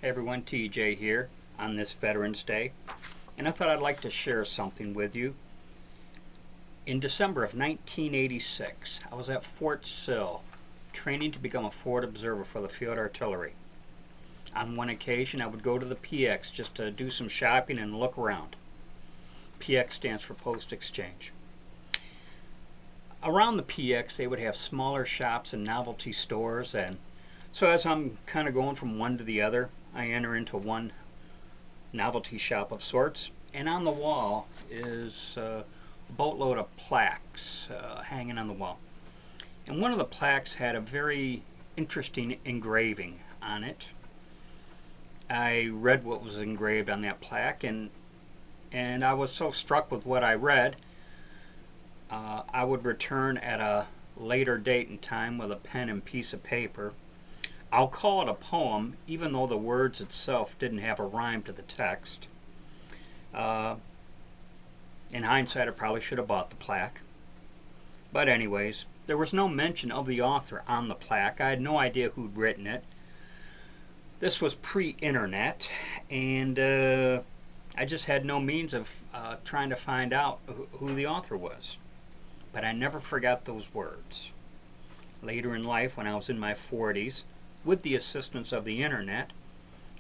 Hey everyone, TJ here on this Veterans Day, and I thought I'd like to share something with you. In December of 1986, I was at Fort Sill, training to become a forward observer for the Field Artillery. On one occasion, I would go to the PX just to do some shopping and look around. PX stands for Post Exchange. Around the PX, they would have smaller shops and novelty stores, and so as I'm kind of going from one to the other, I enter into one novelty shop of sorts, and on the wall is a boatload of plaques hanging on the wall. And one of the plaques had a very interesting engraving on it. I read what was engraved on that plaque, and I was so struck with what I read, I would return at a later date and time with a pen and piece of paper. I'll call it a poem, even though the words itself didn't have a rhyme to the text. In hindsight, I probably should have bought the plaque. But anyways, there was no mention of the author on the plaque. I had no idea who'd written it. This was pre-internet, and I just had no means of trying to find out who the author was. But I never forgot those words. Later in life, when I was in my 40s, with the assistance of the internet,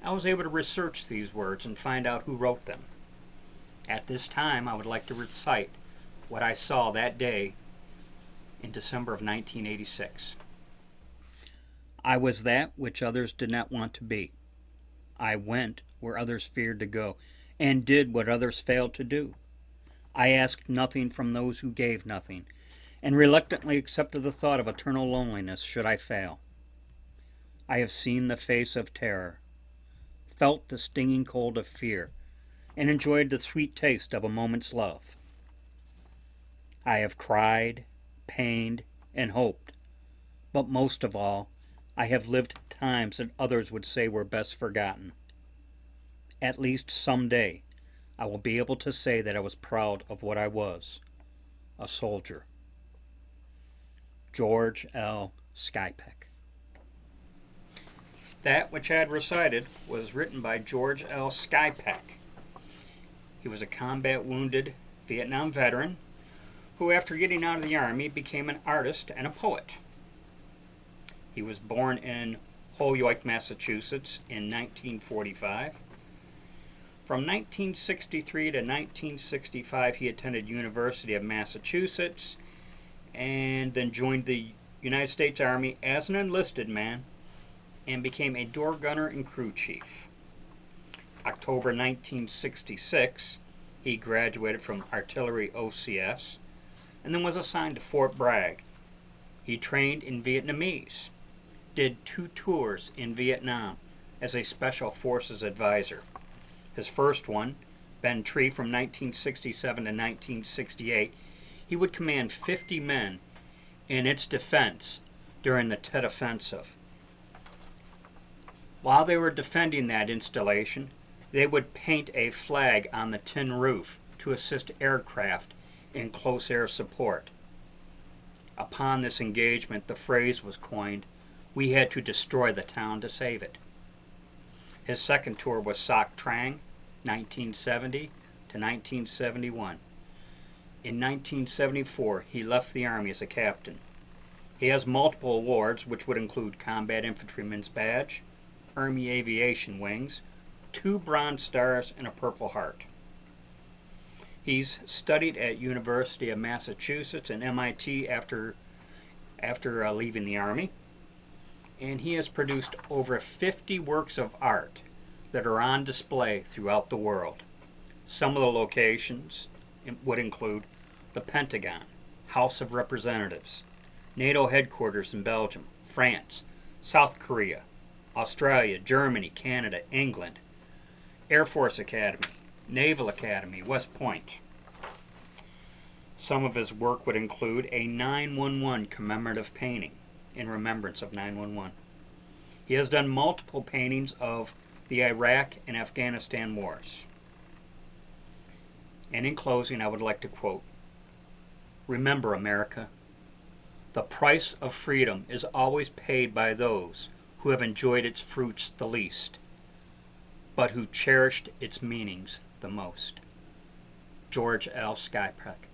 I was able to research these words and find out who wrote them. At this time, I would like to recite what I saw that day in December of 1986. I was that which others did not want to be. I went where others feared to go, and did what others failed to do. I asked nothing from those who gave nothing, and reluctantly accepted the thought of eternal loneliness should I fail. I have seen the face of terror, felt the stinging cold of fear, and enjoyed the sweet taste of a moment's love. I have cried, pained, and hoped, but most of all, I have lived times that others would say were best forgotten. At least someday, I will be able to say that I was proud of what I was, a soldier. George L Skypeck. That which I had recited was written by George L Skypeck. He was a combat-wounded Vietnam veteran who, after getting out of the Army, became an artist and a poet. He was born in Holyoke, Massachusetts in 1945. From 1963 to 1965, he attended University of Massachusetts and then joined the United States Army as an enlisted man and became a door gunner and crew chief. October 1966, he graduated from Artillery OCS and then was assigned to Fort Bragg. He trained in Vietnamese, did 2 tours in Vietnam as a Special Forces advisor. His first one, Ben Tree, from 1967 to 1968, he would command 50 men in its defense during the Tet Offensive. While they were defending that installation, they would paint a flag on the tin roof to assist aircraft in close air support. Upon this engagement, the phrase was coined, "We had to destroy the town to save it." His second tour was Soc Trang, 1970 to 1971. In 1974, he left the Army as a captain. He has multiple awards, which would include Combat Infantryman's Badge, Army Aviation Wings, 2 Bronze Stars, and a Purple Heart. He's studied at University of Massachusetts and MIT after leaving the Army, and he has produced over 50 works of art that are on display throughout the world. Some of the locations would include the Pentagon, House of Representatives, NATO headquarters in Belgium, France, South Korea, Australia, Germany, Canada, England, Air Force Academy, Naval Academy, West Point. Some of his work would include a 9/11 commemorative painting in remembrance of 9/11. He has done multiple paintings of the Iraq and Afghanistan wars. And in closing, I would like to quote, "Remember, America, the price of freedom is always paid by those who have enjoyed its fruits the least. but who cherished its meanings the most. George L Skypeck.